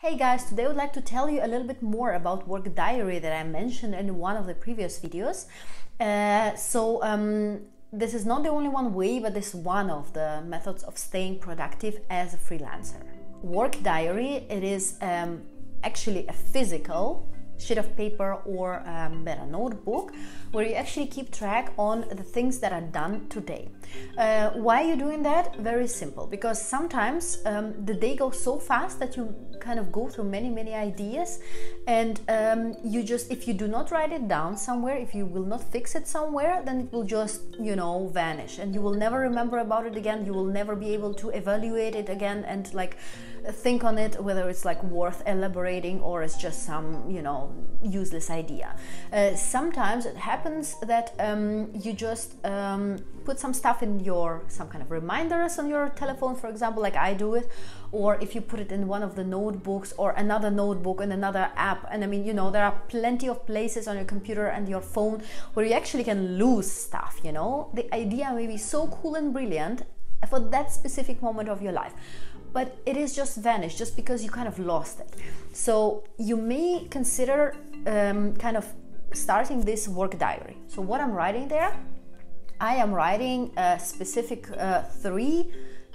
Hey guys, today I would like to tell you a little bit more about work diary that I mentioned in one of the previous videos. This is not the only one way, but this is one of the methods of staying productive as a freelancer. Work diary, it is actually a physical sheet of paper or better notebook where you actually keep track on the things that are done today. Why are you doing that? Very simple, because sometimes the day goes so fast that you kind of go through many ideas, and if you do not write it down somewhere, if you will not fix it somewhere, then it will just vanish, and you will never remember about it again. You will never be able to evaluate it again and think on it, whether it's worth elaborating or it's just some useless idea. Sometimes it happens that you just put some stuff in some kind of reminders on your telephone, for example, like I do it, or if you put it in one of the notebooks or another notebook in another app. And I mean, there are plenty of places on your computer and your phone where you actually can lose stuff. The idea may be so cool and brilliant for that specific moment of your life, but it is just vanished just because you kind of lost it. So you may consider kind of starting this work diary. So what I'm writing there, I am writing specific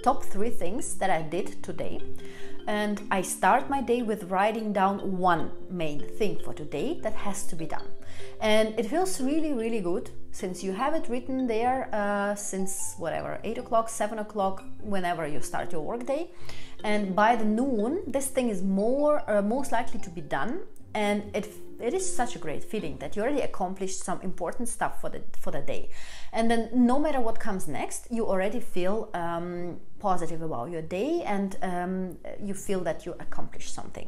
top three things that I did today. And I start my day with writing down one main thing for today that has to be done. And it feels really good since you have it written there since whatever, 8 o'clock, 7 o'clock, whenever you start your work day. And by the noon, this thing is most likely to be done. And it is such a great feeling that you already accomplished some important stuff for the day. And then no matter what comes next, you already feel positive about your day, and you feel that you accomplished something.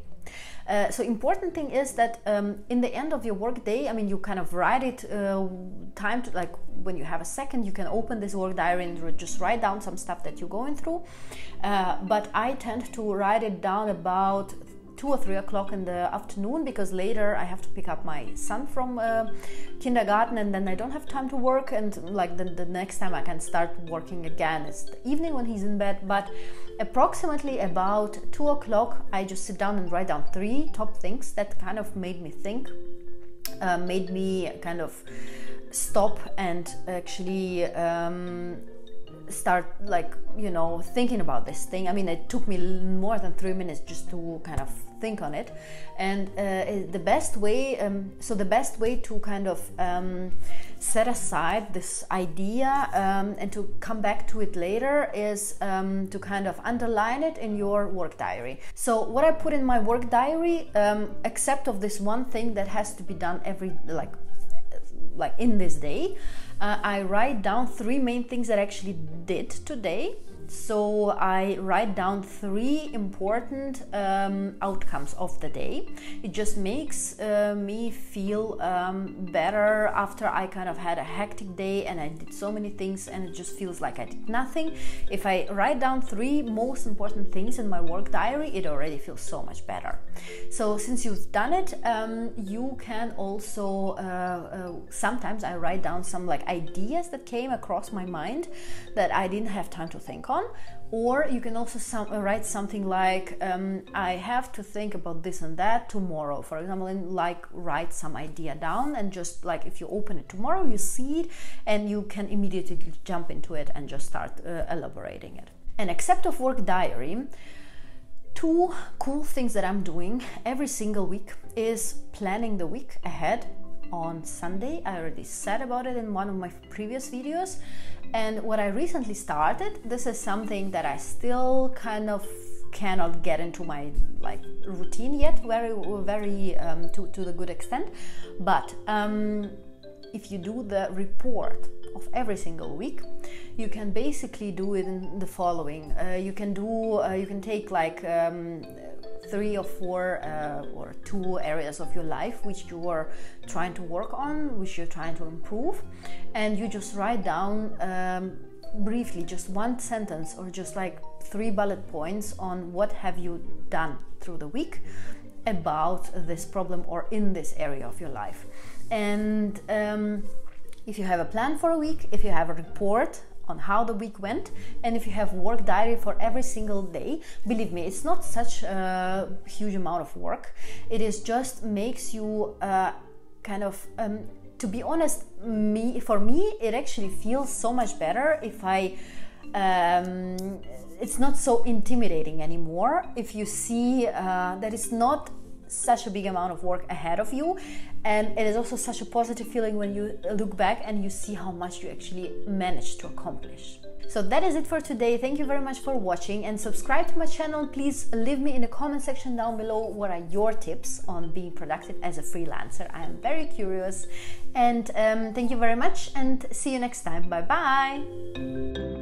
So important thing is that in the end of your work day, I mean, you kind of write it time to, when you have a second, you can open this work diary and just write down some stuff that you're going through. But I tend to write it down about 2 or 3 o'clock in the afternoon, because later I have to pick up my son from kindergarten, and then I don't have time to work, and the next time I can start working again is the evening when he's in bed. But approximately about 2 o'clock I just sit down and write down 3 top things that kind of made me think, made me kind of stop and actually start thinking about this thing. I mean, it took me more than 3 minutes just to kind of think on it. And the best way to kind of set aside this idea and to come back to it later is to kind of underline it in your work diary. So what I put in my work diary, except of this one thing that has to be done in this day, I write down 3 main things that I actually did today. So I write down 3 important outcomes of the day. It just makes me feel better after I kind of had a hectic day and I did so many things, and it just feels like I did nothing. If I write down 3 most important things in my work diary, it already feels so much better. So since you've done it, you can also sometimes I write down some ideas that came across my mind that I didn't have time to think on. Or you can also write something like, I have to think about this and that tomorrow, for example, and write some idea down, and just if you open it tomorrow, you see it and you can immediately jump into it and just start elaborating it. And except of work diary, 2 cool things that I'm doing every single week is planning the week ahead on Sunday. I already said about it in one of my previous videos. And what I recently started, this is something that I still kind of cannot get into my routine yet, very to the good extent. But if you do the report of every single week, you can basically do it in the following. You can take 3 or 4 or 2 areas of your life which you are trying to work on, which you're trying to improve, and you just write down briefly just 1 sentence or just 3 bullet points on what have you done through the week about this problem or in this area of your life. And if you have a plan for a week, if you have a report on how the week went. And if you have work diary for every single day, believe me, it's not such a huge amount of work. It is just makes you to be honest, for me, it actually feels so much better if I it's not so intimidating anymore if you see that it's not such a big amount of work ahead of you, and it is also such a positive feeling when you look back and you see how much you actually managed to accomplish. So that is it for today. Thank you very much for watching, and subscribe to my channel. Please leave me in the comment section down below what are your tips on being productive as a freelancer. I am very curious, and thank you very much, and see you next time. Bye bye.